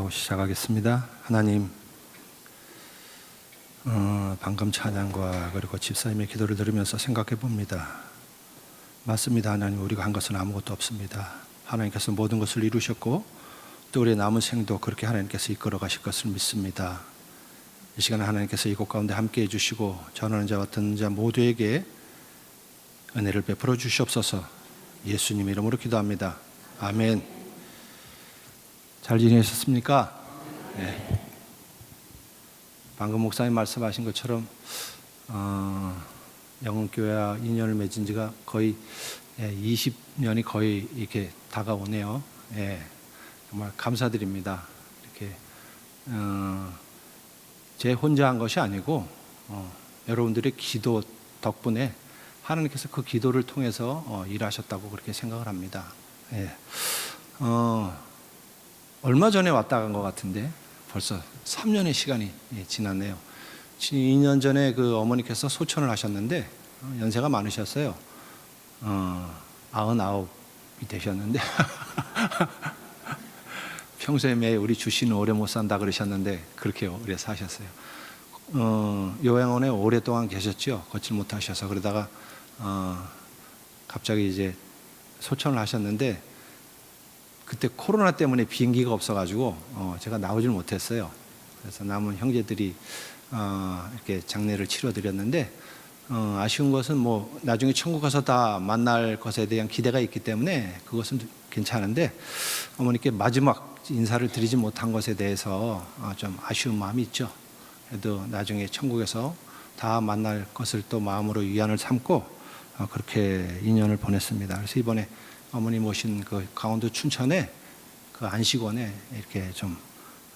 기도로 시작하겠습니다. 하나님, 방금 찬양과 그리고 집사님의 기도를 들으면서 생각해 봅니다. 맞습니다. 하나님, 우리가 한 것은 아무것도 없습니다. 하나님께서 모든 것을 이루셨고 또 우리의 남은 생도 그렇게 하나님께서 이끌어 가실 것을 믿습니다. 이 시간에 하나님께서 이곳 가운데 함께해 주시고 전하는 자와 듣는 자 모두에게 은혜를 베풀어 주시옵소서. 예수님 이름으로 기도합니다. 아멘. 잘 지내셨습니까? 네. 방금 목사님 말씀하신 것처럼 영흥교회와 인연을 맺은 지가 거의 20년이 거의 이렇게 다가오네요. 정말 감사드립니다. 이렇게 제 혼자 한 것이 아니고 여러분들의 기도 덕분에 하나님께서 그 기도를 통해서 일하셨다고 그렇게 생각을 합니다. 얼마 전에 왔다 간 것 같은데 벌써 3년의 시간이 지났네요. 2년 전에 그 어머니께서 소천을 하셨는데 연세가 많으셨어요. 99이 되셨는데 평소에 매 우리 주씨는 오래 못 산다 그러셨는데 그렇게 오래 사셨어요. 요양원에 오랫동안 계셨죠. 걷질 못하셔서. 그러다가 갑자기 이제 소천을 하셨는데 그때 코로나 때문에 비행기가 없어가지고 제가 나오질 못했어요. 그래서 남은 형제들이 이렇게 장례를 치러드렸는데 아쉬운 것은 뭐 나중에 천국 가서 다 만날 것에 대한 기대가 있기 때문에 그것은 괜찮은데 어머니께 마지막 인사를 드리지 못한 것에 대해서 좀 아쉬운 마음이 있죠. 그래도 나중에 천국에서 다 만날 것을 또 마음으로 위안을 삼고 그렇게 인연을 보냈습니다. 그래서 이번에 어머니 모신 그 강원도 춘천에 그 안식원에 이렇게 좀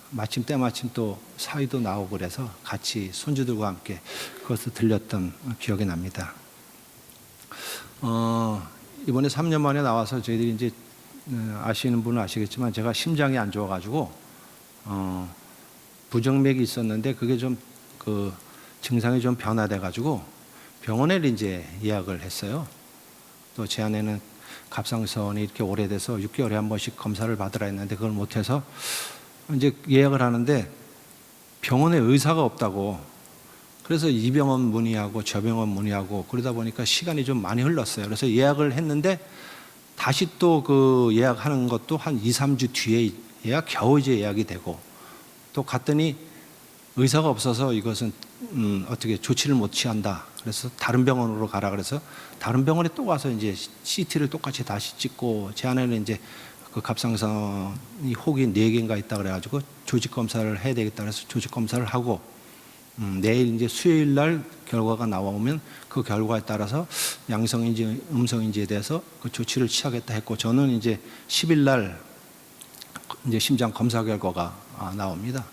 마침 때마침 또 사위도 나오고 그래서 같이 손주들과 함께 그것을 들렸던 기억이 납니다. 이번에 3년 만에 나와서 저희들이 이제 아시는 분은 아시겠지만 제가 심장이 안 좋아가지고 부정맥이 있었는데 그게 좀 그 증상이 좀 변화돼가지고 병원에 이제 예약을 했어요. 또 제 아내는 갑상선이 이렇게 오래돼서 6개월에 한 번씩 검사를 받으라 했는데 그걸 못해서 이제 예약을 하는데 병원에 의사가 없다고. 그래서 이 병원 문의하고 저 병원 문의하고 그러다 보니까 시간이 좀 많이 흘렀어요. 그래서 예약을 했는데 다시 또 그 예약하는 것도 한 2, 3주 뒤에야 겨우 이제 예약이 되고 또 갔더니 의사가 없어서 이것은 어떻게 조치를 못 취한다. 그래서 다른 병원으로 가라 그래서 다른 병원에 또 가서 이제 CT를 똑같이 다시 찍고 제 아내는 이제 그 갑상선이 혹이 4개인가 있다 그래가지고 조직 검사를 해야 되겠다 그래서 조직 검사를 하고 내일 이제 수요일 날 결과가 나오면 그 결과에 따라서 양성인지 음성인지에 대해서 그 조치를 취하겠다 했고 저는 이제 10일 날 이제 심장 검사 결과가 나옵니다.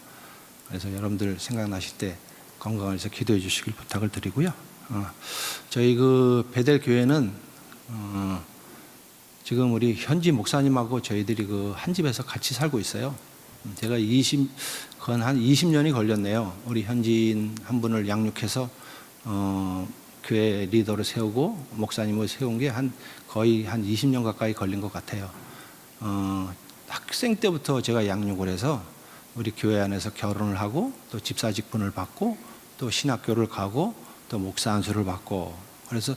그래서 여러분들 생각나실 때 건강을 위해서 기도해 주시길 부탁을 드리고요. 저희 그 베델 교회는 지금 우리 현지 목사님하고 저희들이 그 한 집에서 같이 살고 있어요. 제가 한 20년이 걸렸네요. 우리 현지인 한 분을 양육해서 교회 리더를 세우고 목사님을 세운 게 거의 한 20년 가까이 걸린 것 같아요. 학생 때부터 제가 양육을 해서 우리 교회 안에서 결혼을 하고 또 집사 직분을 받고 또 신학교를 가고 또 목사 안수를 받고 그래서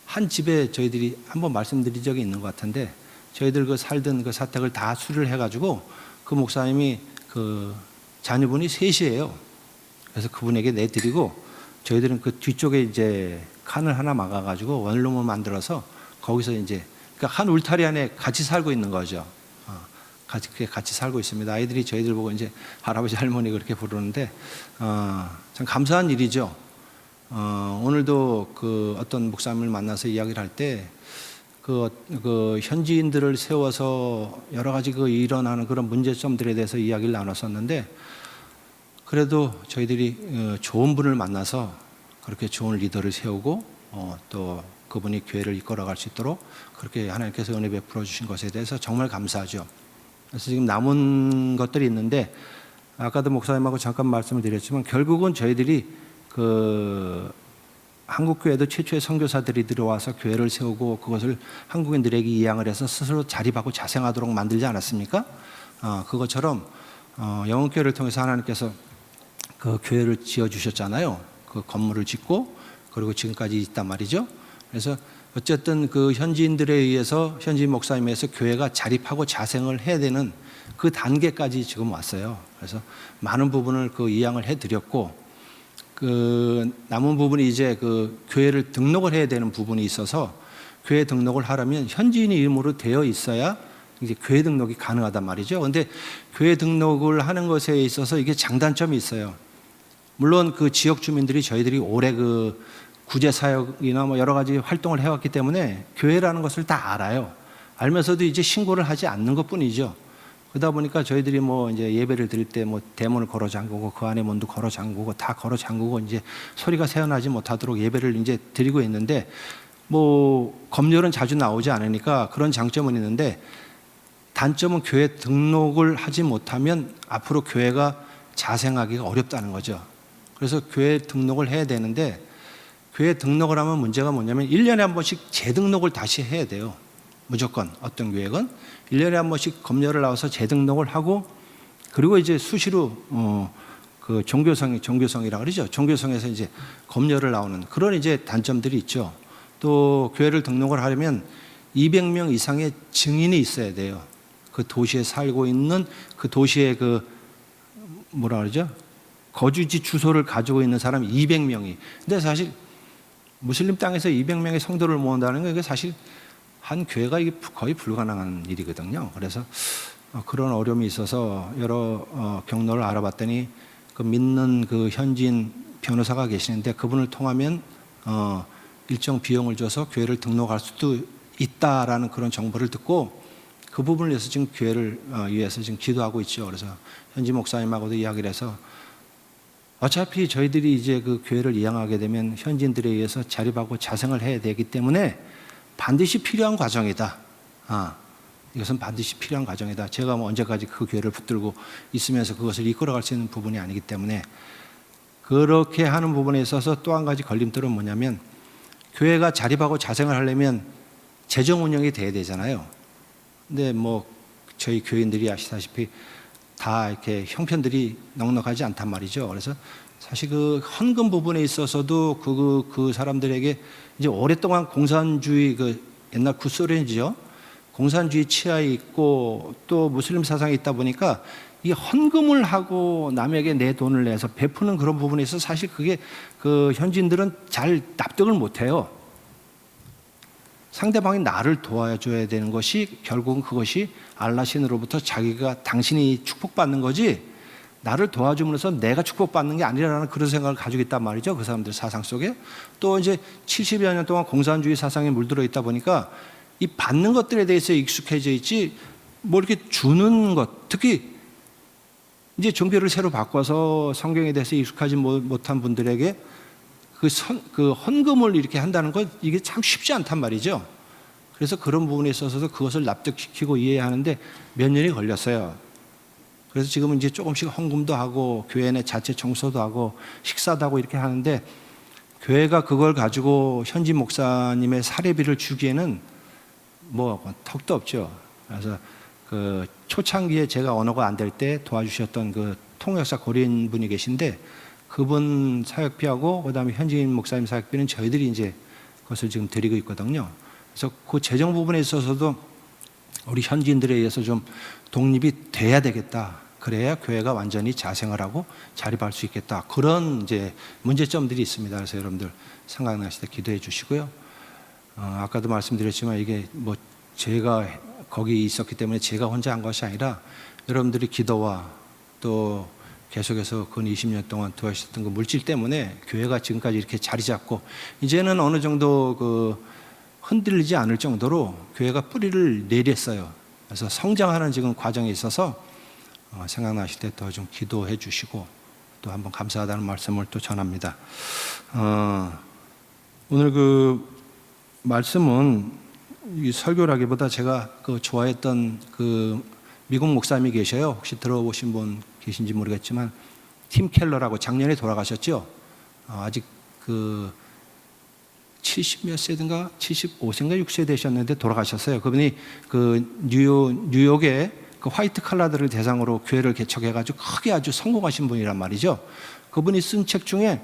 한 집에 저희들이 한번 말씀드린 적이 있는 것 같은데 저희들 그 살던 그 사택을 다 수리를 해가지고 그 목사님이 그 자녀분이 셋이에요. 그래서 그분에게 내드리고 저희들은 그 뒤쪽에 이제 칸을 하나 막아가지고 원룸을 만들어서 거기서 이제 그러니까 한 울타리 안에 같이 살고 있는 거죠. 같이 살고 있습니다. 아이들이 저희들 보고 이제 할아버지 할머니 그렇게 부르는데 참 감사한 일이죠. 오늘도 그 어떤 목사님을 만나서 이야기를 할 때 그 현지인들을 세워서 여러 가지 그 일어나는 그런 문제점들에 대해서 이야기를 나눴었는데 그래도 저희들이 좋은 분을 만나서 그렇게 좋은 리더를 세우고 또 그분이 교회를 이끌어갈 수 있도록 그렇게 하나님께서 은혜 베풀어 주신 것에 대해서 정말 감사하죠. 그래서 지금 남은 것들이 있는데 아까도 목사님하고 잠깐 말씀을 드렸지만 결국은 저희들이 그 한국교회도 최초의 선교사들이 들어와서 교회를 세우고 그것을 한국인들에게 이양을 해서 스스로 자립하고 자생하도록 만들지 않았습니까? 그것처럼 영혼교회를 통해서 하나님께서 그 교회를 지어 주셨잖아요. 그 건물을 짓고 그리고 지금까지 있단 말이죠. 그래서 어쨌든 그 현지인들에 의해서 현지인 목사님에 의해서 교회가 자립하고 자생을 해야 되는 그 단계까지 지금 왔어요. 그래서 많은 부분을 그 이양을 해드렸고, 그 남은 부분이 이제 그 교회를 등록을 해야 되는 부분이 있어서, 교회 등록을 하려면 현지인 이름으로 되어 있어야 이제 교회 등록이 가능하단 말이죠. 그런데 교회 등록을 하는 것에 있어서 이게 장단점이 있어요. 물론 그 지역 주민들이 저희들이 오래 그 구제 사역이나 뭐 여러 가지 활동을 해왔기 때문에 교회라는 것을 다 알아요. 알면서도 이제 신고를 하지 않는 것뿐이죠. 그러다 보니까 저희들이 뭐 이제 예배를 드릴 때 뭐 대문을 걸어 잠그고 그 안에 문도 걸어 잠그고 다 걸어 잠그고 이제 소리가 새어나지 못하도록 예배를 이제 드리고 있는데, 뭐 검열은 자주 나오지 않으니까 그런 장점은 있는데, 단점은 교회 등록을 하지 못하면 앞으로 교회가 자생하기가 어렵다는 거죠. 그래서 교회 등록을 해야 되는데, 교회 등록을 하면 문제가 뭐냐면 1년에 한 번씩 재등록을 다시 해야 돼요. 무조건 어떤 교회건 1년에 한 번씩 검열을 나와서 재등록을 하고, 그리고 이제 수시로 그 종교성이라 그러죠. 종교성에서 이제 검열을 나오는 그런 이제 단점들이 있죠. 또 교회를 등록을 하려면 200명 이상의 증인이 있어야 돼요. 그 도시에 살고 있는 그 도시의 그 뭐라 그러죠? 거주지 주소를 가지고 있는 사람이 200명이. 근데 사실 무슬림 땅에서 200명의 성도를 모은다는 게 사실 한 교회가 이게 거의 불가능한 일이거든요. 그래서 그런 어려움이 있어서 여러 경로를 알아봤더니 그 믿는 그 현지인 변호사가 계시는데, 그분을 통하면 일정 비용을 줘서 교회를 등록할 수도 있다라는 그런 정보를 듣고, 그 부분을 위해서 지금 교회를 위해서 지금 기도하고 있죠. 그래서 현지 목사님하고도 이야기를 해서 어차피 저희들이 이제 그 교회를 이양하게 되면 현지인들에 의해서 자립하고 자생을 해야 되기 때문에 반드시 필요한 과정이다. 이것은 반드시 필요한 과정이다. 제가 뭐 언제까지 그 교회를 붙들고 있으면서 그것을 이끌어갈 수 있는 부분이 아니기 때문에, 그렇게 하는 부분에 있어서 또 한 가지 걸림돌은 뭐냐면, 교회가 자립하고 자생을 하려면 재정 운영이 돼야 되잖아요. 근데 뭐 저희 교인들이 아시다시피 다 이렇게 형편들이 넉넉하지 않단 말이죠. 그래서 사실 그 헌금 부분에 있어서도 그 사람들에게 이제 오랫동안 공산주의, 그 옛날 구소련이죠. 공산주의 치하에 있고 또 무슬림 사상이 있다 보니까 이 헌금을 하고 남에게 내 돈을 내서 베푸는 그런 부분에 있어서 사실 그게 그 현지인들은 잘 납득을 못해요. 상대방이 나를 도와줘야 되는 것이 결국은 그것이 알라신으로부터 자기가 당신이 축복받는 거지, 나를 도와줌으로써 내가 축복받는 게 아니라는 그런 생각을 가지고 있단 말이죠. 그 사람들 사상 속에. 또 이제 70여 년 동안 공산주의 사상에 물들어 있다 보니까 이 받는 것들에 대해서 익숙해져 있지, 뭐 이렇게 주는 것, 특히 이제 종교를 새로 바꿔서 성경에 대해서 익숙하지 못한 분들에게 그 헌금을 이렇게 한다는 건 이게 참 쉽지 않단 말이죠. 그래서 그런 부분에 있어서도 그것을 납득시키고 이해하는데 몇 년이 걸렸어요. 그래서 지금은 이제 조금씩 헌금도 하고 교회 내 자체 청소도 하고 식사도 하고 이렇게 하는데, 교회가 그걸 가지고 현지 목사님의 사례비를 주기에는 뭐 턱도 없죠. 그래서 그 초창기에 제가 언어가 안 될 때 도와주셨던 그 통역사 고려인 분이 계신데, 그분 사역비하고 그다음에 현지인 목사님 사역비는 저희들이 이제 그것을 지금 드리고 있거든요. 그래서 그 재정 부분에 있어서도 우리 현지인들에 의해서 좀 독립이 돼야 되겠다. 그래야 교회가 완전히 자생을 하고 자립할 수 있겠다. 그런 이제 문제점들이 있습니다. 그래서 여러분들 생각나실 때 기도해 주시고요. 아까도 말씀드렸지만 이게 뭐 제가 거기 있었기 때문에 제가 혼자 한 것이 아니라 여러분들이 기도와 또 계속해서 근 20년 동안 도와주셨던 그 물질 때문에 교회가 지금까지 이렇게 자리 잡고 이제는 어느 정도 그 흔들리지 않을 정도로 교회가 뿌리를 내렸어요. 그래서 성장하는 지금 과정에 있어서 생각나실 때 더 좀 기도해 주시고 또 한번 감사하다는 말씀을 또 전합니다. 오늘 그 말씀은 이 설교라기보다 제가 그 좋아했던 그 미국 목사님이 계셔요. 혹시 들어보신 분 계신지 모르겠지만 팀 켈러라고 작년에 돌아가셨죠. 아직 그 70몇 세든가 75세인가 6세 되셨는데 돌아가셨어요. 그분이 그 뉴욕의 그 화이트 칼라들을 대상으로 교회를 개척해가지고 크게 아주 성공하신 분이란 말이죠. 그분이 쓴 책 중에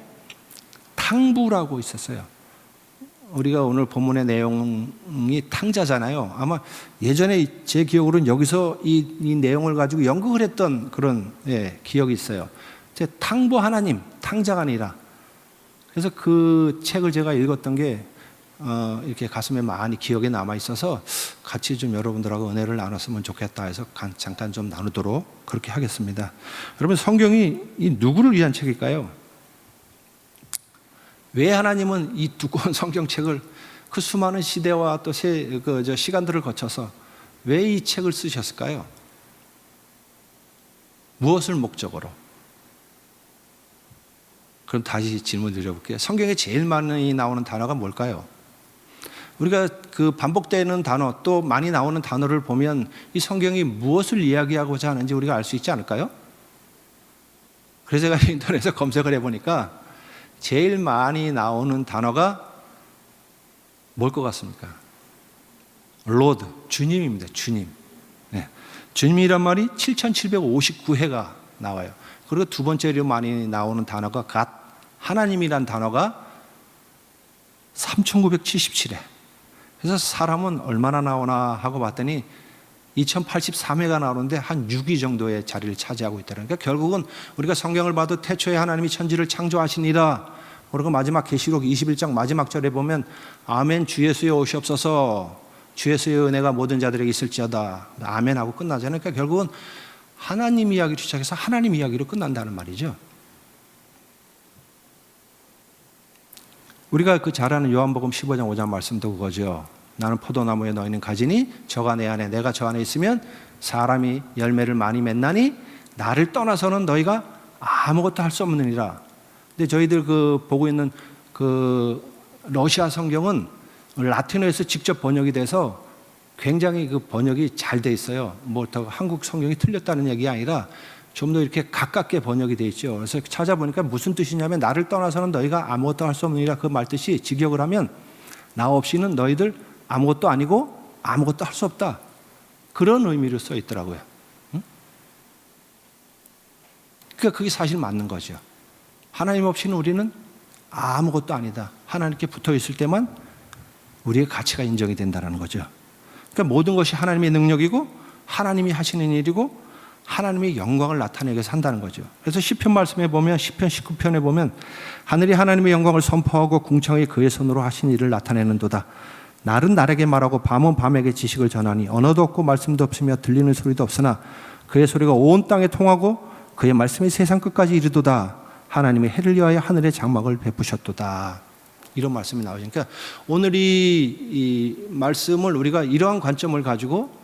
탕부라고 있었어요. 우리가 오늘 본문의 내용이 탕자잖아요. 아마 예전에 제 기억으로는 여기서 이 내용을 가지고 연극을 했던 그런 기억이 있어요. 탕부 하나님, 탕자가 아니라. 그래서 그 책을 제가 읽었던 게 이렇게 가슴에 많이 기억에 남아 있어서 같이 좀 여러분들하고 은혜를 나눴으면 좋겠다 해서 잠깐 좀 나누도록 그렇게 하겠습니다. 여러분, 성경이 이 누구를 위한 책일까요? 왜 하나님은 이 두꺼운 성경책을 그 수많은 시대와 또 시간들을 거쳐서 왜 이 책을 쓰셨을까요? 무엇을 목적으로? 그럼 다시 질문 드려볼게요. 성경에 제일 많이 나오는 단어가 뭘까요? 우리가 그 반복되는 단어 또 많이 나오는 단어를 보면 이 성경이 무엇을 이야기하고자 하는지 우리가 알 수 있지 않을까요? 그래서 제가 인터넷에서 검색을 해보니까 제일 많이 나오는 단어가 뭘 것 같습니까? Lord, 주님입니다. 주님. 네. 주님이란 말이 7759회가 나와요. 그리고 두 번째로 많이 나오는 단어가 God, 하나님이란 단어가 3977회. 그래서 사람은 얼마나 나오나 하고 봤더니 2083회가 나오는데 한 6위 정도의 자리를 차지하고 있다는. 그러니까 결국은 우리가 성경을 봐도 태초에 하나님이 천지를 창조하시니라. 그리고 마지막 계시록 21장 마지막 절에 보면 아멘 주 예수의 오시옵소서, 주 예수의 은혜가 모든 자들에게 있을지어다. 아멘 하고 끝나잖아요. 그러니까 결국은 하나님 이야기를 시작해서 하나님 이야기로 끝난다는 말이죠. 우리가 그 잘 아는 요한복음 15장 5장 말씀도 그거죠. 나는 포도나무에 너희는 가지니 저가 내 안에 내가 저 안에 있으면 사람이 열매를 많이 맺나니 나를 떠나서는 너희가 아무것도 할 수 없느니라. 근데 저희들 그 보고 있는 그 러시아 성경은 라틴어에서 직접 번역이 돼서 굉장히 그 번역이 잘 돼 있어요. 뭐 더 한국 성경이 틀렸다는 얘기가 아니라 좀 더 이렇게 가깝게 번역이 돼 있죠. 그래서 찾아보니까 무슨 뜻이냐면 나를 떠나서는 너희가 아무것도 할 수 없느니라. 그 말뜻이 직역을 하면 나 없이는 너희들 아무것도 아니고 아무것도 할 수 없다. 그런 의미로 써 있더라고요. 응? 그러니까 그게 사실 맞는 거죠. 하나님 없이는 우리는 아무것도 아니다. 하나님께 붙어 있을 때만 우리의 가치가 인정이 된다는 거죠. 그러니까 모든 것이 하나님의 능력이고 하나님이 하시는 일이고 하나님의 영광을 나타내기 위해서 한다는 거죠. 그래서 시편 말씀에 보면 시편 19편에 보면 하늘이 하나님의 영광을 선포하고 궁창이 그의 손으로 하신 일을 나타내는도다. 날은 날에게 말하고 밤은 밤에게 지식을 전하니 언어도 없고 말씀도 없으며 들리는 소리도 없으나 그의 소리가 온 땅에 통하고 그의 말씀이 세상 끝까지 이르도다. 하나님이 해를 위하여 하늘의 장막을 베푸셨도다. 이런 말씀이 나오죠. 그러니까 오늘 이 말씀을 우리가 이러한 관점을 가지고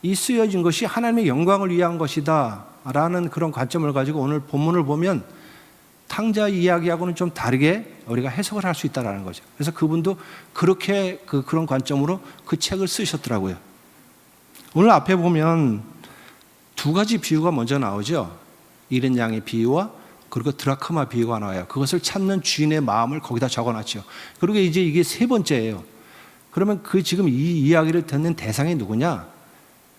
이 쓰여진 것이 하나님의 영광을 위한 것이다 라는 그런 관점을 가지고 오늘 본문을 보면 탕자 이야기하고는 좀 다르게 우리가 해석을 할 수 있다는 거죠. 그래서 그분도 그렇게 그런 관점으로 그 책을 쓰셨더라고요. 오늘 앞에 보면 두 가지 비유가 먼저 나오죠. 잃은 양의 비유와 그리고 드라크마 비유가 나와요. 그것을 찾는 주인의 마음을 거기다 적어놨죠. 그리고 이제 이게 세 번째예요. 그러면 그 지금 이 이야기를 듣는 대상이 누구냐?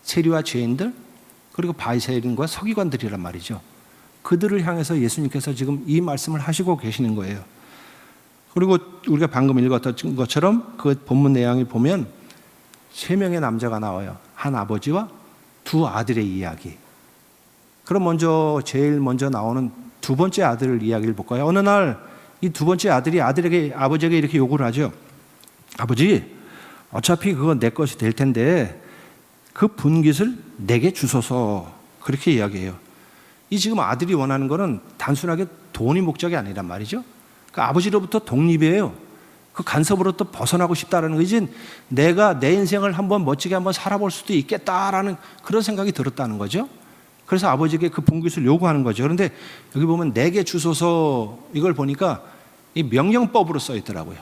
세리와 죄인들 그리고 바리새인과 서기관들이란 말이죠. 그들을 향해서 예수님께서 지금 이 말씀을 하시고 계시는 거예요. 그리고 우리가 방금 읽었던 것처럼 그 본문 내용을 보면 세 명의 남자가 나와요. 한 아버지와 두 아들의 이야기. 그럼 제일 먼저 나오는 두 번째 아들 이야기를 볼까요? 어느 날 이 두 번째 아들이 아버지에게 이렇게 요구를 하죠. 아버지, 어차피 그건 내 것이 될 텐데 그 분깃을 내게 주소서. 그렇게 이야기해요. 이 지금 아들이 원하는 거는 단순하게 돈이 목적이 아니란 말이죠. 그러니까 아버지로부터 독립이에요. 그 간섭으로부터 벗어나고 싶다라는 거. 이제 내가 내 인생을 한번 멋지게 한번 살아볼 수도 있겠다라는 그런 생각이 들었다는 거죠. 그래서 아버지에게 그 분깃을 요구하는 거죠. 그런데 여기 보면 내게 주소서 이걸 보니까 이 명령법으로 써 있더라고요.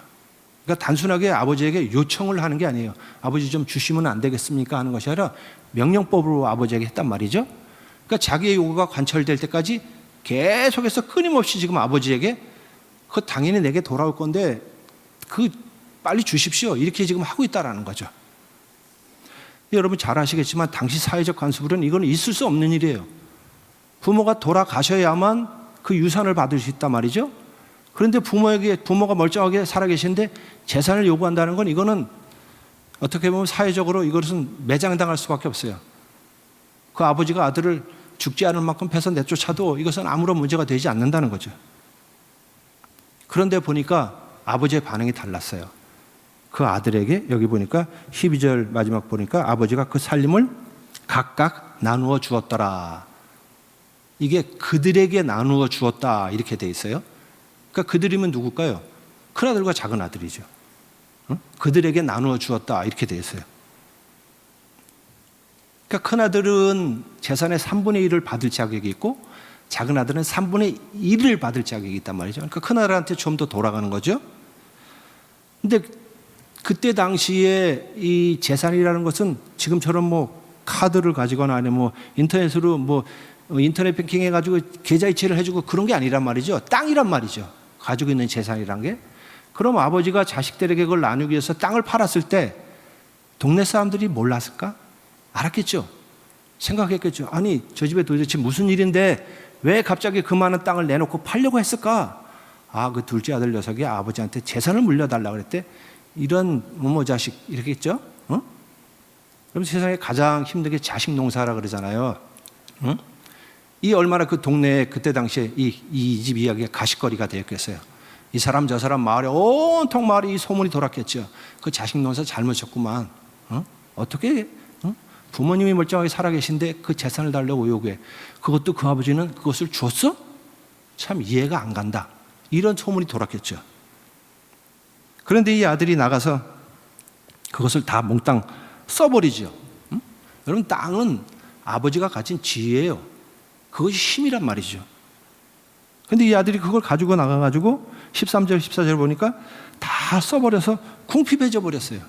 그러니까 단순하게 아버지에게 요청을 하는 게 아니에요. 아버지 좀 주시면 안 되겠습니까? 하는 것이 아니라 명령법으로 아버지에게 했단 말이죠. 그러니까 자기의 요구가 관철될 때까지 계속해서 끊임없이 지금 아버지에게 그 당연히 내게 돌아올 건데 그 빨리 주십시오. 이렇게 지금 하고 있다라는 거죠. 여러분 잘 아시겠지만 당시 사회적 관습으로는 이건 있을 수 없는 일이에요. 부모가 돌아가셔야만 그 유산을 받을 수 있단 말이죠. 그런데 부모가 멀쩡하게 살아계신데 재산을 요구한다는 건 이거는 어떻게 보면 사회적으로 이것은 매장당할 수밖에 없어요. 그 아버지가 아들을 죽지 않을 만큼 패서 내쫓아도 이것은 아무런 문제가 되지 않는다는 거죠. 그런데 보니까 아버지의 반응이 달랐어요. 그 아들에게 여기 보니까 12절 마지막 보니까 아버지가 그 살림을 각각 나누어 주었더라. 이게 그들에게 나누어 주었다 이렇게 돼 있어요. 그러니까 그들이면 누굴까요? 큰아들과 작은아들이죠. 그들에게 나누어 주었다 이렇게 돼 있어요. 그러니까 큰아들은 재산의 3분의 1을 받을 자격이 있고 작은아들은 3분의 1을 받을 자격이 있단 말이죠. 그러니까 큰아들한테 좀 더 돌아가는 거죠. 근데 그때 당시에 이 재산이라는 것은 지금처럼 뭐 카드를 가지거나 아니면 뭐 인터넷으로 뭐 인터넷 뱅킹 해가지고 계좌 이체를 해주고 그런 게 아니란 말이죠. 땅이란 말이죠. 가지고 있는 재산이란 게. 그럼 아버지가 자식들에게 그걸 나누기 위해서 땅을 팔았을 때 동네 사람들이 몰랐을까? 알았겠죠. 생각했겠죠. 아니 저 집에 도대체 무슨 일인데 왜 갑자기 그 많은 땅을 내놓고 팔려고 했을까? 아, 그 둘째 아들 녀석이 아버지한테 재산을 물려달라고 그랬대. 이런 모모 자식 이렇게 했죠. 그럼 세상에 가장 힘든 게 자식 농사라 그러잖아요. 이 얼마나 그 동네에 그때 당시에 이 집 이야기가 가십거리가 되었겠어요. 이 사람 저 사람 마을에 온통 마을이 소문이 돌았겠죠. 그 자식 농사 잘못 쳤구만. 어떻게 부모님이 멀쩡하게 살아계신데 그 재산을 달라고 요구해. 그것도 그 아버지는 그것을 줬어? 참 이해가 안 간다. 이런 소문이 돌았겠죠. 그런데 이 아들이 나가서 그것을 다 몽땅 써버리죠. 여러분 땅은 아버지가 가진 지혜예요. 그것이 힘이란 말이죠. 그런데 이 아들이 그걸 가지고 나가가지고 13절 14절 보니까 다 써버려서 궁핍해져 버렸어요.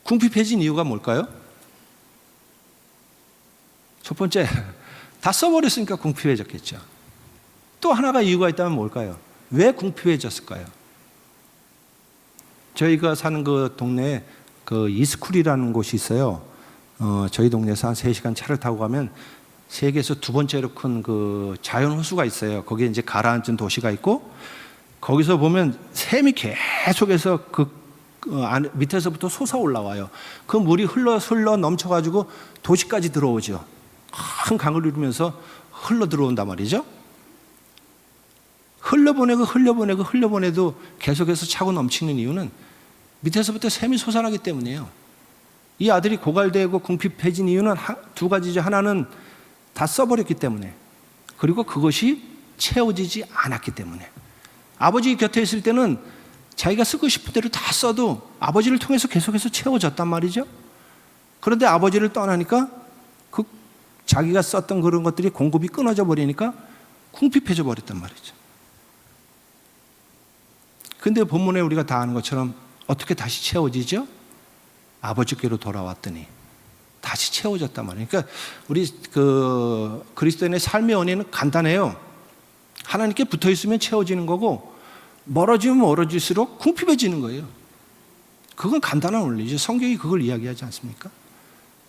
궁핍해진 이유가 뭘까요? 첫 번째, 다 써버렸으니까 궁핍해졌겠죠. 또 하나가 이유가 있다면 뭘까요? 왜 궁핍해졌을까요? 저희가 사는 그 동네에 그 이스쿨이라는 곳이 있어요. 저희 동네에서 한 3시간 차를 타고 가면 세계에서 두 번째로 큰 그 자연 호수가 있어요. 거기에 이제 가라앉은 도시가 있고 거기서 보면 샘이 계속해서 밑에서부터 솟아 올라와요. 그 물이 흘러 넘쳐가지고 도시까지 들어오죠. 큰 강을 이루면서 흘러 들어온단 말이죠. 흘려보내도 계속해서 차고 넘치는 이유는 밑에서부터 샘이 솟아나기 때문이에요. 이 아들이 고갈되고 궁핍해진 이유는 두 가지죠. 하나는 다 써버렸기 때문에, 그리고 그것이 채워지지 않았기 때문에. 아버지 곁에 있을 때는 자기가 쓰고 싶은 대로 다 써도 아버지를 통해서 계속해서 채워졌단 말이죠. 그런데 아버지를 떠나니까 그 자기가 썼던 그런 것들이 공급이 끊어져 버리니까 궁핍해져 버렸단 말이죠. 근데 본문에 우리가 다 아는 것처럼 어떻게 다시 채워지죠? 아버지께로 돌아왔더니 다시 채워졌단 말이에요. 그러니까 우리 그리스도인의 삶의 원인은 간단해요. 하나님께 붙어 있으면 채워지는 거고 멀어지면 멀어질수록 궁핍해지는 거예요. 그건 간단한 원리죠. 성경이 그걸 이야기하지 않습니까?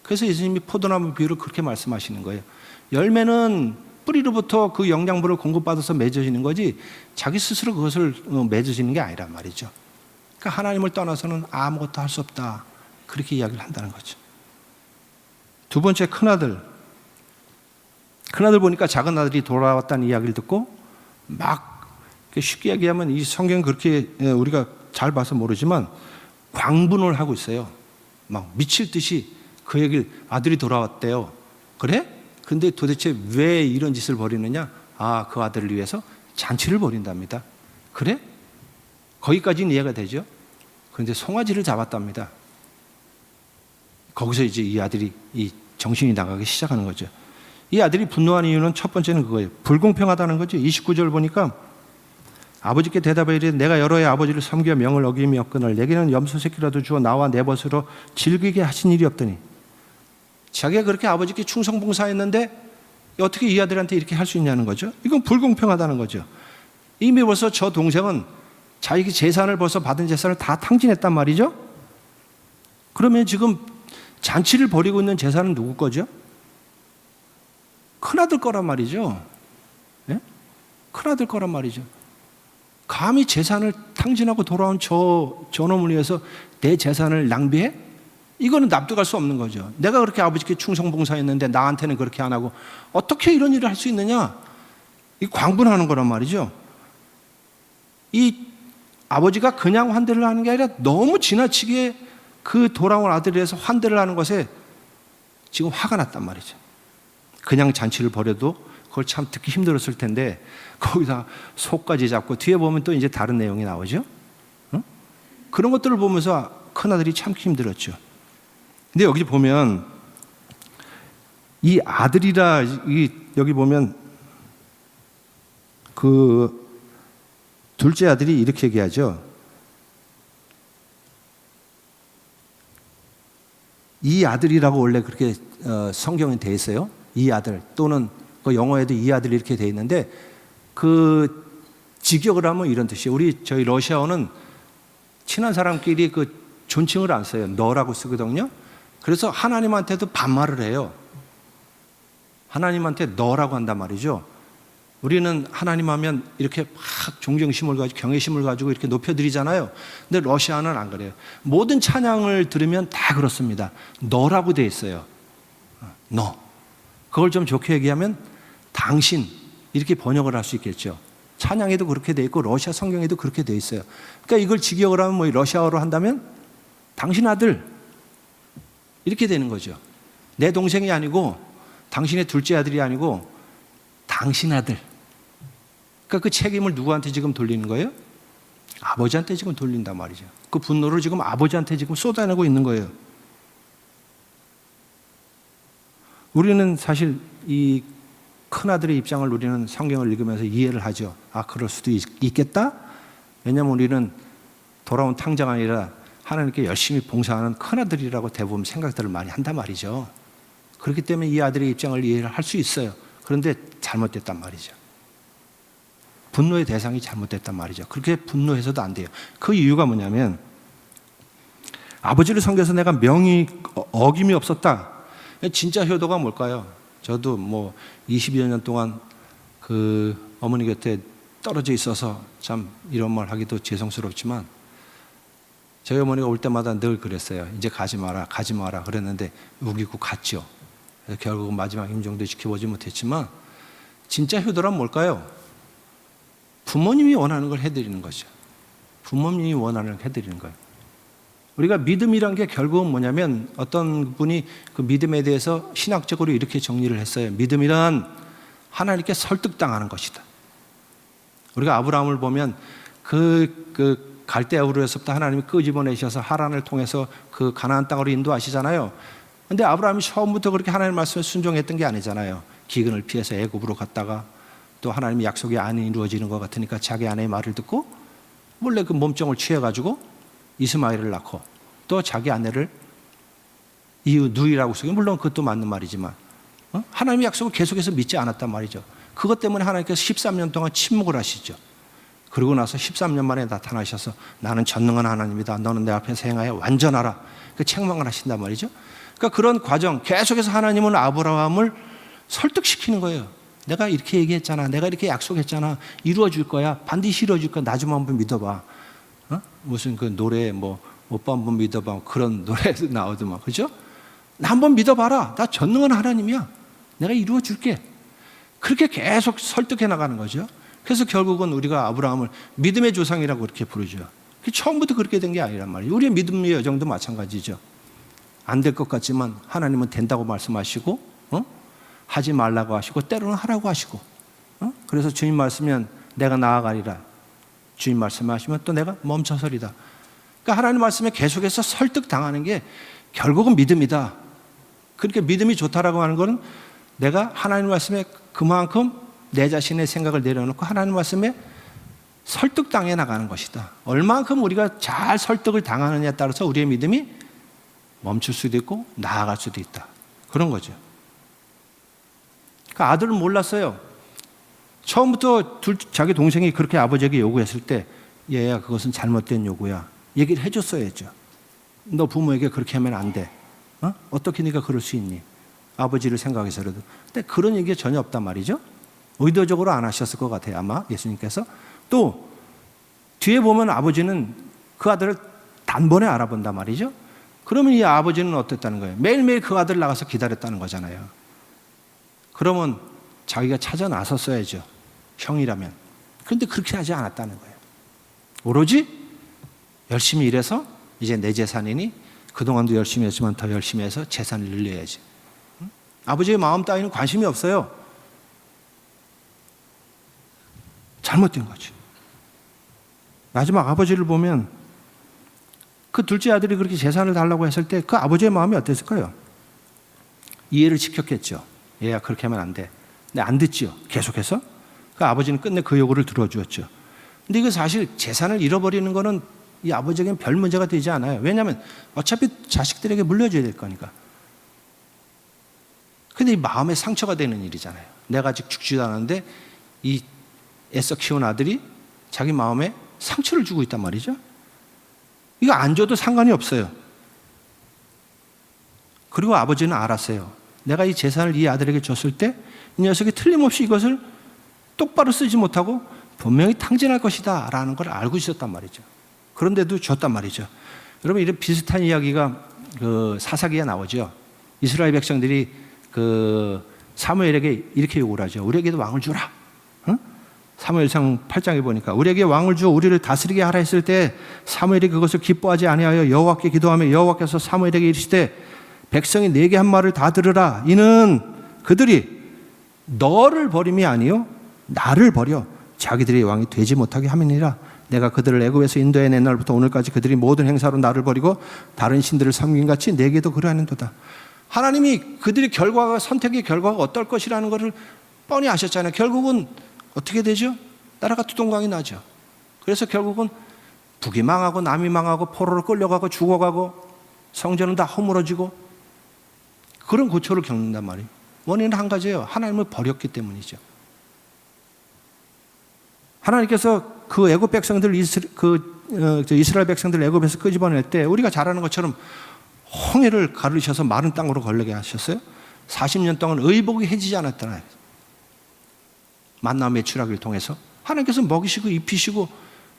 그래서 예수님이 포도나무 비유를 그렇게 말씀하시는 거예요. 열매는 뿌리로부터 그 영양분을 공급받아서 맺어지는 거지 자기 스스로 그것을 맺어지는 게 아니란 말이죠. 그러니까 하나님을 떠나서는 아무것도 할 수 없다. 그렇게 이야기를 한다는 거죠. 두 번째 큰아들 보니까 작은아들이 돌아왔다는 이야기를 듣고 막 쉽게 얘기하면 이 성경 그렇게 우리가 잘 봐서 모르지만 광분을 하고 있어요. 막 미칠 듯이 그 얘기를 아들이 돌아왔대요. 그래? 근데 도대체 왜 이런 짓을 벌이느냐? 아, 그 아들을 위해서 잔치를 벌인답니다. 그래? 거기까지는 이해가 되죠. 그런데 송아지를 잡았답니다. 거기서 이제 이 아들이 이 정신이 나가기 시작하는 거죠. 이 아들이 분노한 이유는 첫 번째는 그거예요. 불공평하다는 거죠. 29절 보니까 아버지께 대답하여 이르되 내가 여러 해 아버지를 섬겨 명을 어김이 없거늘 내게는 염소 새끼라도 주어 나와 내 벗으로 즐기게 하신 일이 없더니. 자기가 그렇게 아버지께 충성봉사했는데 어떻게 이 아들한테 이렇게 할 수 있냐는 거죠. 이건 불공평하다는 거죠. 이미 벌써 저 동생은 자기 재산을 벌써 받은 재산을 다 탕진했단 말이죠. 그러면 지금 잔치를 벌이고 있는 재산은 누구 거죠? 큰아들 거란 말이죠. 예? 큰아들 거란 말이죠. 감히 재산을 탕진하고 돌아온 저놈을 위해서 내 재산을 낭비해? 이거는 납득할 수 없는 거죠. 내가 그렇게 아버지께 충성봉사했는데 나한테는 그렇게 안 하고 어떻게 이런 일을 할 수 있느냐? 이 광분하는 거란 말이죠. 이 아버지가 그냥 환대를 하는 게 아니라 너무 지나치게 그 돌아온 아들에 대해서 환대를 하는 것에 지금 화가 났단 말이죠. 그냥 잔치를 벌여도 그걸 참 듣기 힘들었을 텐데 거기다 속까지 잡고 뒤에 보면 또 이제 다른 내용이 나오죠. 응? 그런 것들을 보면서 큰아들이 참기 힘들었죠. 근데 여기 보면 이 아들이라 여기 보면 그 둘째 아들이 이렇게 얘기하죠. 이 아들이라고 원래 그렇게 성경에 돼 있어요. 이 아들 또는 그 영어에도 이 아들이 이렇게 돼 있는데 그 직역을 하면 이런 뜻이에요. 저희 러시아어는 친한 사람끼리 그 존칭을 안 써요. 너라고 쓰거든요. 그래서 하나님한테도 반말을 해요. 하나님한테 너라고 한단 말이죠. 우리는 하나님 하면 이렇게 막 존경심을 가지고 경외심을 가지고 이렇게 높여드리잖아요. 근데 러시아는 안 그래요. 모든 찬양을 들으면 다 그렇습니다. 너라고 돼 있어요. 너. 그걸 좀 좋게 얘기하면 당신 이렇게 번역을 할 수 있겠죠. 찬양에도 그렇게 돼 있고 러시아 성경에도 그렇게 돼 있어요. 그러니까 이걸 직역을 하면 뭐 러시아어로 한다면 당신 아들 이렇게 되는 거죠. 내 동생이 아니고 당신의 둘째 아들이 아니고 당신 아들. 그러니까 그 책임을 누구한테 지금 돌리는 거예요? 아버지한테 지금 돌린단 말이죠. 그 분노를 지금 아버지한테 지금 쏟아내고 있는 거예요. 우리는 사실 이 큰아들의 입장을 우리는 성경을 읽으면서 이해를 하죠. 아, 그럴 수도 있겠다? 왜냐하면 우리는 돌아온 탕자가 아니라 하나님께 열심히 봉사하는 큰아들이라고 대부분 생각들을 많이 한단 말이죠. 그렇기 때문에 이 아들의 입장을 이해를 할 수 있어요. 그런데 잘못됐단 말이죠. 분노의 대상이 잘못됐단 말이죠. 그렇게 분노해서도 안 돼요. 그 이유가 뭐냐면 아버지를 섬겨서 내가 명이 어김이 없었다. 진짜 효도가 뭘까요? 저도 뭐 20여 년 동안 그 어머니 곁에 떨어져 있어서 참 이런 말 하기도 죄송스럽지만 저희 어머니가 올 때마다 늘 그랬어요. 이제 가지 마라, 가지 마라 그랬는데 우기고 갔죠. 그래서 결국은 마지막 임종도 지켜보지 못했지만 진짜 효도란 뭘까요? 부모님이 원하는 걸 해드리는 거죠. 부모님이 원하는 걸 해드리는 거예요. 우리가 믿음이란 게 결국은 뭐냐면 어떤 분이 그 믿음에 대해서 신학적으로 이렇게 정리를 했어요. 믿음이란 하나님께 설득당하는 것이다. 우리가 아브라함을 보면 그 갈대아우르에서부터 하나님이 끄집어내셔서 하란을 통해서 그 가나안 땅으로 인도하시잖아요. 근데 아브라함이 처음부터 그렇게 하나님 말씀에 순종했던 게 아니잖아요. 기근을 피해서 애굽으로 갔다가 또 하나님의 약속이 안 이루어지는 것 같으니까 자기 아내의 말을 듣고 원래 그 몸종을 취해가지고 이스마엘을 낳고 또 자기 아내를 이웃 누이라고 쓰기 물론 그것도 맞는 말이지만 하나님의 약속을 계속해서 믿지 않았단 말이죠. 그것 때문에 하나님께서 13년 동안 침묵을 하시죠. 그러고 나서 13년 만에 나타나셔서 나는 전능한 하나님이다. 너는 내 앞에서 행하여 완전하라. 그 책망을 하신단 말이죠. 그러니까 그런 과정 계속해서 하나님은 아브라함을 설득시키는 거예요. 내가 이렇게 얘기했잖아. 내가 이렇게 약속했잖아. 이루어줄 거야. 반드시 이루어줄 거야. 나 좀 한번 믿어봐. 무슨 그 노래 뭐 오빠 한번 믿어봐. 그런 노래도 나오더만. 그죠? 나 한번 믿어봐라. 나 전능한 하나님이야. 내가 이루어줄게. 그렇게 계속 설득해 나가는 거죠. 그래서 결국은 우리가 아브라함을 믿음의 조상이라고 그렇게 부르죠. 처음부터 그렇게 된 게 아니란 말이에요. 우리의 믿음의 여정도 마찬가지죠. 안 될 것 같지만 하나님은 된다고 말씀하시고 하지 말라고 하시고 때로는 하라고 하시고 그래서 주님 말씀이면 내가 나아가리라. 주님 말씀하시면 또 내가 멈춰서리다. 그러니까 하나님 말씀에 계속해서 설득당하는 게 결국은 믿음이다. 그러니까 믿음이 좋다라고 하는 것은 내가 하나님 말씀에 그만큼 내 자신의 생각을 내려놓고 하나님 말씀에 설득당해 나가는 것이다. 얼만큼 우리가 잘 설득을 당하느냐에 따라서 우리의 믿음이 멈출 수도 있고 나아갈 수도 있다. 그런 거죠. 그러니까 아들은 몰랐어요. 처음부터 자기 동생이 그렇게 아버지에게 요구했을 때 얘야 그것은 잘못된 요구야. 얘기를 해줬어야죠. 너 부모에게 그렇게 하면 안 돼. 어떻게 네가 그럴 수 있니? 아버지를 생각해서라도. 근데 그런 얘기가 전혀 없단 말이죠. 의도적으로 안 하셨을 것 같아요, 아마 예수님께서. 또 뒤에 보면 아버지는 그 아들을 단번에 알아본단 말이죠. 그러면 이 아버지는 어땠다는 거예요? 매일매일 그 아들 나가서 기다렸다는 거잖아요. 그러면 자기가 찾아 나섰어야죠, 형이라면. 그런데 그렇게 하지 않았다는 거예요. 오로지 열심히 일해서 이제 내 재산이니 그동안도 열심히 했지만 더 열심히 해서 재산을 늘려야지. 아버지의 마음 따위는 관심이 없어요. 잘못된 거지. 마지막 아버지를 보면 그 둘째 아들이 그렇게 재산을 달라고 했을 때 그 아버지의 마음이 어땠을까요? 이해를 시켰겠죠. 얘야 그렇게 하면 안 돼. 근데 안 듣지요. 계속해서. 그 아버지는 끝내 그 요구를 들어주었죠. 근데 이거 사실 재산을 잃어버리는 거는 이 아버지에게는 별 문제가 되지 않아요. 왜냐하면 어차피 자식들에게 물려줘야 될 거니까. 근데 이 마음에 상처가 되는 일이잖아요. 내가 아직 죽지도 않았는데 이 애써 키운 아들이 자기 마음에 상처를 주고 있단 말이죠. 이거 안 줘도 상관이 없어요. 그리고 아버지는 알았어요. 내가 이 재산을 이 아들에게 줬을 때 이 녀석이 틀림없이 이것을 똑바로 쓰지 못하고 분명히 탕진할 것이다 라는 걸 알고 있었단 말이죠. 그런데도 줬단 말이죠. 여러분, 이런 비슷한 이야기가 그 사사기에 나오죠. 이스라엘 백성들이 그 사무엘에게 이렇게 요구를 하죠. 우리에게도 왕을 주라. 사무엘상 8장에 보니까 우리에게 왕을 주어 우리를 다스리게 하라 했을 때 사무엘이 그것을 기뻐하지 아니하여 여호와께 기도하며 여호와께서 사무엘에게 이르시되 백성이 내게 한 말을 다 들으라. 이는 그들이 너를 버림이 아니요 나를 버려 자기들의 왕이 되지 못하게 함이니라. 내가 그들을 애굽에서 인도해 낸 날부터 오늘까지 그들이 모든 행사로 나를 버리고 다른 신들을 섬긴 같이 내게도 그러하는도다. 하나님이 그들의 결과가, 선택의 결과가 어떨 것이라는 것을 뻔히 아셨잖아요. 결국은 어떻게 되죠? 나라가 두동강이 나죠. 그래서 결국은 북이 망하고 남이 망하고 포로로 끌려가고 죽어가고 성전은 다 허물어지고 그런 고초를 겪는단 말이에요. 원인은 한 가지예요. 하나님을 버렸기 때문이죠. 하나님께서 그 애굽 백성들, 이스라엘 백성들 애굽에서 끄집어낼 때 우리가 잘 아는 것처럼 홍해를 가르셔서 마른 땅으로 걸리게 하셨어요. 40년 동안 의복이 해지지 않았잖아요. 만나 매출하기를 통해서 하나님께서 먹이시고 입히시고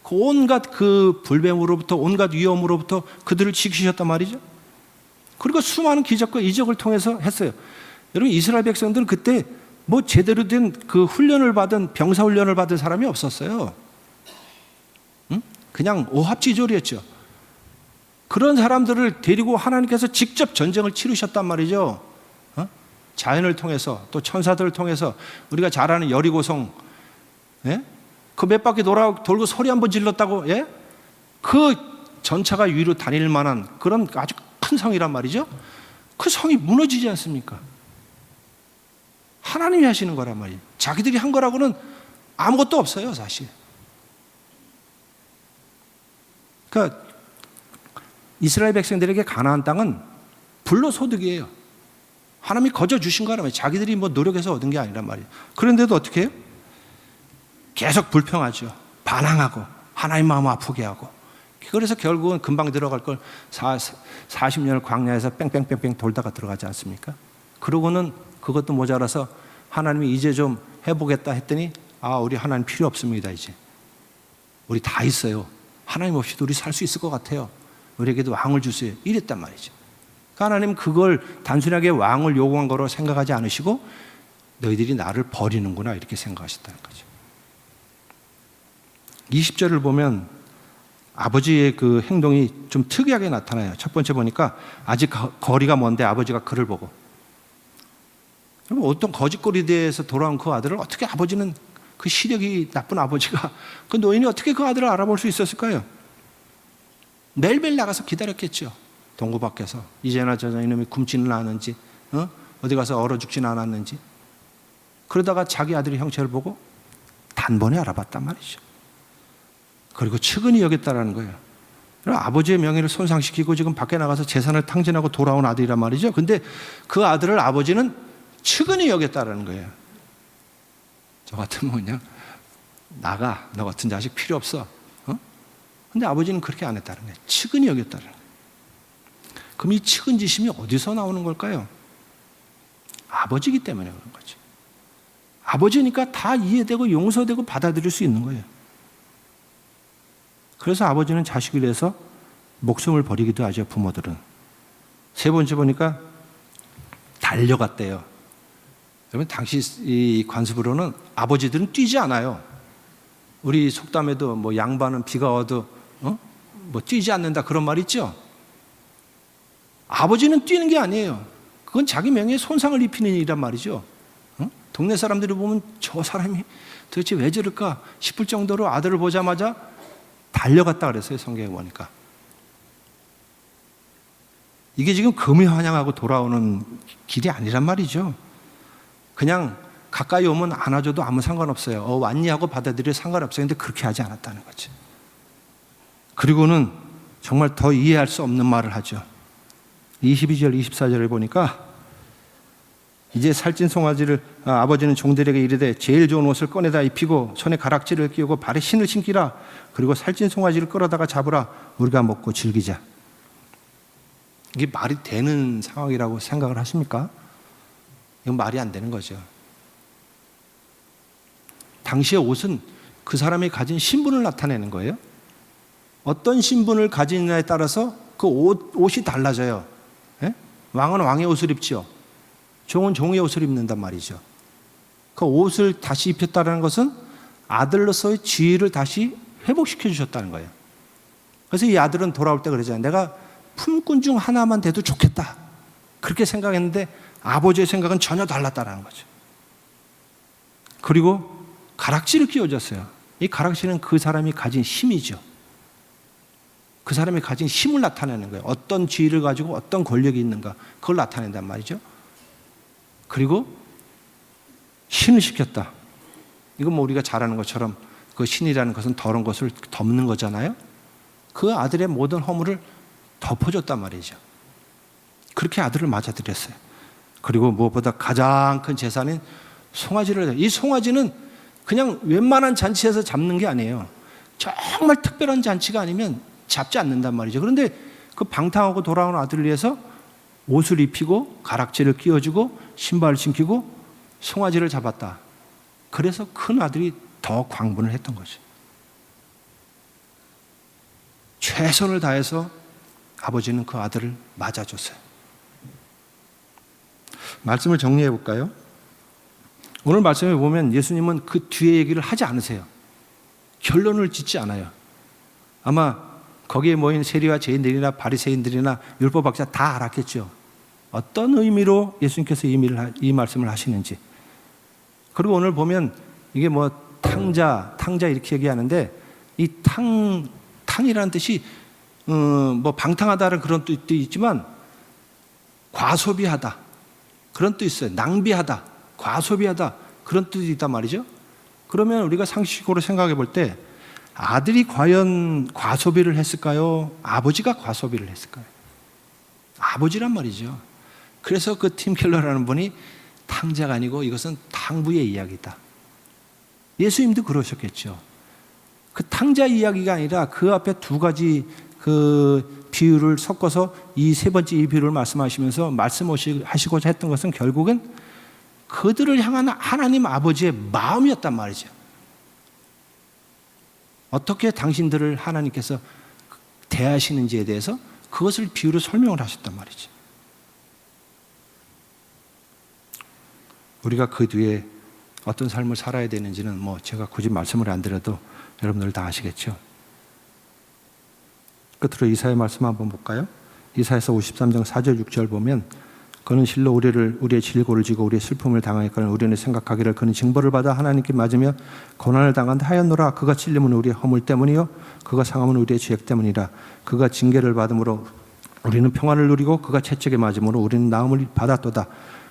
그 온갖 그 불뱀으로부터 온갖 위험으로부터 그들을 지키셨단 말이죠. 그리고 수많은 기적과 이적을 통해서 했어요. 여러분, 이스라엘 백성들은 그때 뭐 제대로 된 그 훈련을 받은 병사 훈련을 받은 사람이 없었어요. 그냥 오합지졸이었죠. 그런 사람들을 데리고 하나님께서 직접 전쟁을 치르셨단 말이죠. 자연을 통해서 또 천사들을 통해서 우리가 잘 아는 여리고성, 예? 그 몇 바퀴 돌고 소리 한번 질렀다고, 예? 그 전차가 위로 다닐 만한 그런 아주 큰 성이란 말이죠. 그 성이 무너지지 않습니까? 하나님이 하시는 거란 말이에요. 자기들이 한 거라고는 아무것도 없어요, 사실. 그러니까 이스라엘 백성들에게 가나안 땅은 불로소득이에요. 하나님이 거저 주신 거라면 자기들이 뭐 노력해서 얻은 게 아니란 말이에요. 그런데도 어떻게 해요? 계속 불평하죠. 반항하고 하나님 마음 아프게 하고. 그래서 결국은 금방 들어갈 걸 40년을 광야에서 뺑뺑뺑뺑 돌다가 들어가지 않습니까? 그러고는 그것도 모자라서 하나님이 이제 좀 해보겠다 했더니 우리 하나님 필요 없습니다. 이제 우리 다 있어요. 하나님 없이도 우리 살 수 있을 것 같아요. 우리에게도 왕을 주세요. 이랬단 말이죠. 하나님 그걸 단순하게 왕을 요구한 거로 생각하지 않으시고 너희들이 나를 버리는구나 이렇게 생각하셨다는 거죠. 20절을 보면 아버지의 그 행동이 좀 특이하게 나타나요. 첫 번째 보니까 아직 거리가 먼데 아버지가 그를 보고, 어떤 거짓거리대에서 돌아온 그 아들을 어떻게 아버지는, 그 시력이 나쁜 아버지가 그 노인이 어떻게 그 아들을 알아볼 수 있었을까요? 매일매일 나가서 기다렸겠죠. 동구 밖에서 이제나 저저 이놈이 굶지는 않았는지, 어디 가서 얼어 죽지는 않았는지. 그러다가 자기 아들의 형체를 보고 단번에 알아봤단 말이죠. 그리고 측은히 여겼다라는 거예요. 아버지의 명예를 손상시키고 지금 밖에 나가서 재산을 탕진하고 돌아온 아들이란 말이죠. 근데 그 아들을 아버지는 측은히 여겼다라는 거예요. 저 같으면 그냥 나가, 너 같은 자식 필요 없어. 근데 아버지는 그렇게 안 했다는 거예요. 측은히 여겼다는 거예요. 그럼 이 측은지심이 어디서 나오는 걸까요? 아버지이기 때문에 그런 거죠. 아버지니까 다 이해되고 용서되고 받아들일 수 있는 거예요. 그래서 아버지는 자식을 위해서 목숨을 버리기도 하죠, 부모들은. 세 번째 보니까 달려갔대요. 여러분, 당시 이 관습으로는 아버지들은 뛰지 않아요. 우리 속담에도 뭐 양반은 비가 와도 뭐 뛰지 않는다 그런 말 있죠? 아버지는 뛰는 게 아니에요. 그건 자기 명예에 손상을 입히는 일이란 말이죠. 동네 사람들이 보면 저 사람이 도대체 왜 저럴까 싶을 정도로 아들을 보자마자 달려갔다 그랬어요, 성경에 보니까. 이게 지금 금이 환영하고 돌아오는 길이 아니란 말이죠. 그냥 가까이 오면 안아줘도 아무 상관없어요. 왔니 하고 받아들여 상관없어요. 근데 그렇게 하지 않았다는 거지. 그리고는 정말 더 이해할 수 없는 말을 하죠. 22절, 24절을 보니까 이제 살찐 송아지를 아버지는 종들에게 이르되 제일 좋은 옷을 꺼내다 입히고 손에 가락지를 끼우고 발에 신을 신기라. 그리고 살찐 송아지를 끌어다가 잡으라. 우리가 먹고 즐기자. 이게 말이 되는 상황이라고 생각을 하십니까? 이건 말이 안 되는 거죠. 당시의 옷은 그 사람이 가진 신분을 나타내는 거예요. 어떤 신분을 가지느냐에 따라서 그 옷이 달라져요. 예? 왕은 왕의 옷을 입죠. 종은 종의 옷을 입는단 말이죠. 그 옷을 다시 입혔다는 것은 아들로서의 지위를 다시 회복시켜 주셨다는 거예요. 그래서 이 아들은 돌아올 때 그러잖아요. 내가 품꾼 중 하나만 돼도 좋겠다. 그렇게 생각했는데 아버지의 생각은 전혀 달랐다는 거죠. 그리고 가락지를 끼워줬어요. 이 가락지는 그 사람이 가진 힘이죠. 그 사람이 가진 힘을 나타내는 거예요. 어떤 지위를 가지고 어떤 권력이 있는가 그걸 나타낸단 말이죠. 그리고 신을 시켰다. 이건 뭐 우리가 잘 아는 것처럼 그 신이라는 것은 더러운 것을 덮는 거잖아요. 그 아들의 모든 허물을 덮어줬단 말이죠. 그렇게 아들을 맞아들였어요. 그리고 무엇보다 가장 큰 재산인 송아지를, 이 송아지는 그냥 웬만한 잔치에서 잡는 게 아니에요. 정말 특별한 잔치가 아니면 잡지 않는단 말이죠. 그런데 그 방탕하고 돌아온 아들을 위해서 옷을 입히고 가락지를 끼워주고 신발을 신기고 송아지를 잡았다. 그래서 큰 아들이 더 광분을 했던 거죠. 최선을 다해서 아버지는 그 아들을 맞아줬어요. 말씀을 정리해 볼까요? 오늘 말씀에 보면 예수님은 그 뒤에 얘기를 하지 않으세요. 결론을 짓지 않아요. 아마 거기에 모인 세리와 죄인들이나 바리새인들이나 율법학자 다 알았겠죠. 어떤 의미로 예수님께서 이 말씀을 하시는지. 그리고 오늘 보면 이게 뭐 탕자 이렇게 얘기하는데 이 탕이라는 뜻이 뭐 방탕하다는 그런 뜻도 있지만 과소비하다 그런 뜻이 있어요. 낭비하다, 과소비하다 그런 뜻이 있단 말이죠. 그러면 우리가 상식적으로 생각해 볼 때 아들이 과연 과소비를 했을까요? 아버지가 과소비를 했을까요? 아버지란 말이죠. 그래서 그 팀 켈러라는 분이 탕자가 아니고 이것은 탕부의 이야기다. 예수님도 그러셨겠죠. 그 탕자 이야기가 아니라 그 앞에 두 가지 그 비유를 섞어서 이 세 번째 이 비유를 말씀하시면서 말씀하시고자 했던 것은 결국은 그들을 향한 하나님 아버지의 마음이었단 말이죠. 어떻게 당신들을 하나님께서 대하시는지에 대해서 그것을 비유로 설명을 하셨단 말이죠. 우리가 그 뒤에 어떤 삶을 살아야 되는지는 뭐 제가 굳이 말씀을 안 드려도 여러분들 다 아시겠죠. 끝으로 이사야 말씀 한번 볼까요? 이사야서 53장 4절 6절 보면 그는 실로 우리의 질고를 지고 우리의 슬픔을 당하였거늘 우리는 생각하기를 그는 징벌을 받아 하나님께 맞으며 고난을 당한다 하였노라. 그가 찔림은 우리의 허물 때문이요 그가 상함은 우리의 죄악 때문이라. 그가 징계를 받음으로 우리는 평안을 누리고 그가 채찍에 맞음으로 우리는 나음을 받았도다.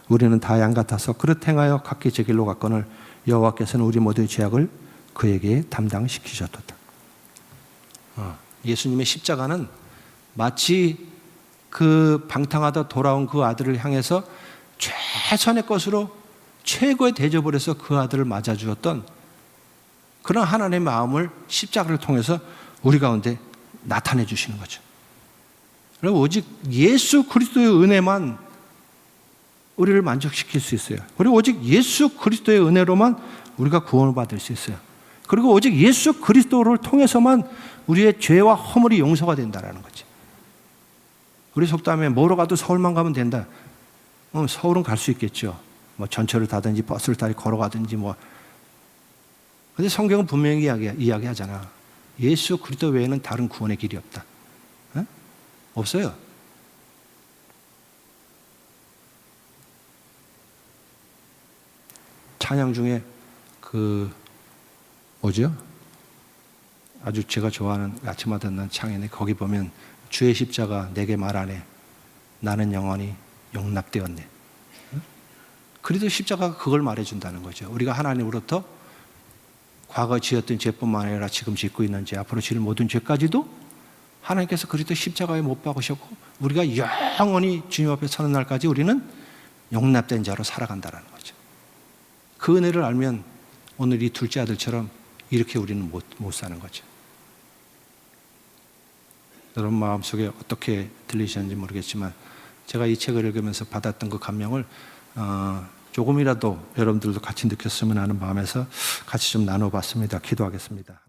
우리는 다 양 같아서 그릇 행하여 각기 제 길로 갔거늘 여호와께서는 우리 모두의 죄악을 그에게 담당시키셨도다. 예수님의 십자가는 마치 그 방탕하다 돌아온 그 아들을 향해서 최선의 것으로 최고의 대접을 해서 그 아들을 맞아주었던 그런 하나님의 마음을 십자가를 통해서 우리 가운데 나타내 주시는 거죠. 그리고 오직 예수 그리스도의 은혜만 우리를 만족시킬 수 있어요. 그리고 오직 예수 그리스도의 은혜로만 우리가 구원을 받을 수 있어요. 그리고 오직 예수 그리스도를 통해서만 우리의 죄와 허물이 용서가 된다는 거지. 우리 속담에 뭐로 가도 서울만 가면 된다. 서울은 갈 수 있겠죠. 뭐 전철을 타든지 버스를 타든지 걸어가든지 뭐. 근데 성경은 분명히 이야기하잖아. 예수 그리스도 외에는 다른 구원의 길이 없다. 에? 없어요. 찬양 중에 뭐죠? 아주 제가 좋아하는 아침마다 듣는 찬양인데 거기 보면 주의 십자가 내게 말하네. 나는 영원히 용납되었네. 그래도 십자가가 그걸 말해준다는 거죠. 우리가 하나님으로부터 과거 지었던 죄뿐만 아니라 지금 짓고 있는 죄, 앞으로 지을 모든 죄까지도 하나님께서 그리스도 십자가에 못 박으셨고 우리가 영원히 주님 앞에 서는 날까지 우리는 용납된 자로 살아간다는 거죠. 그 은혜를 알면 오늘 이 둘째 아들처럼 이렇게 우리는 못 사는 거죠. 여러분 마음속에 어떻게 들리셨는지 모르겠지만 제가 이 책을 읽으면서 받았던 그 감명을 조금이라도 여러분들도 같이 느꼈으면 하는 마음에서 같이 좀 나눠봤습니다. 기도하겠습니다.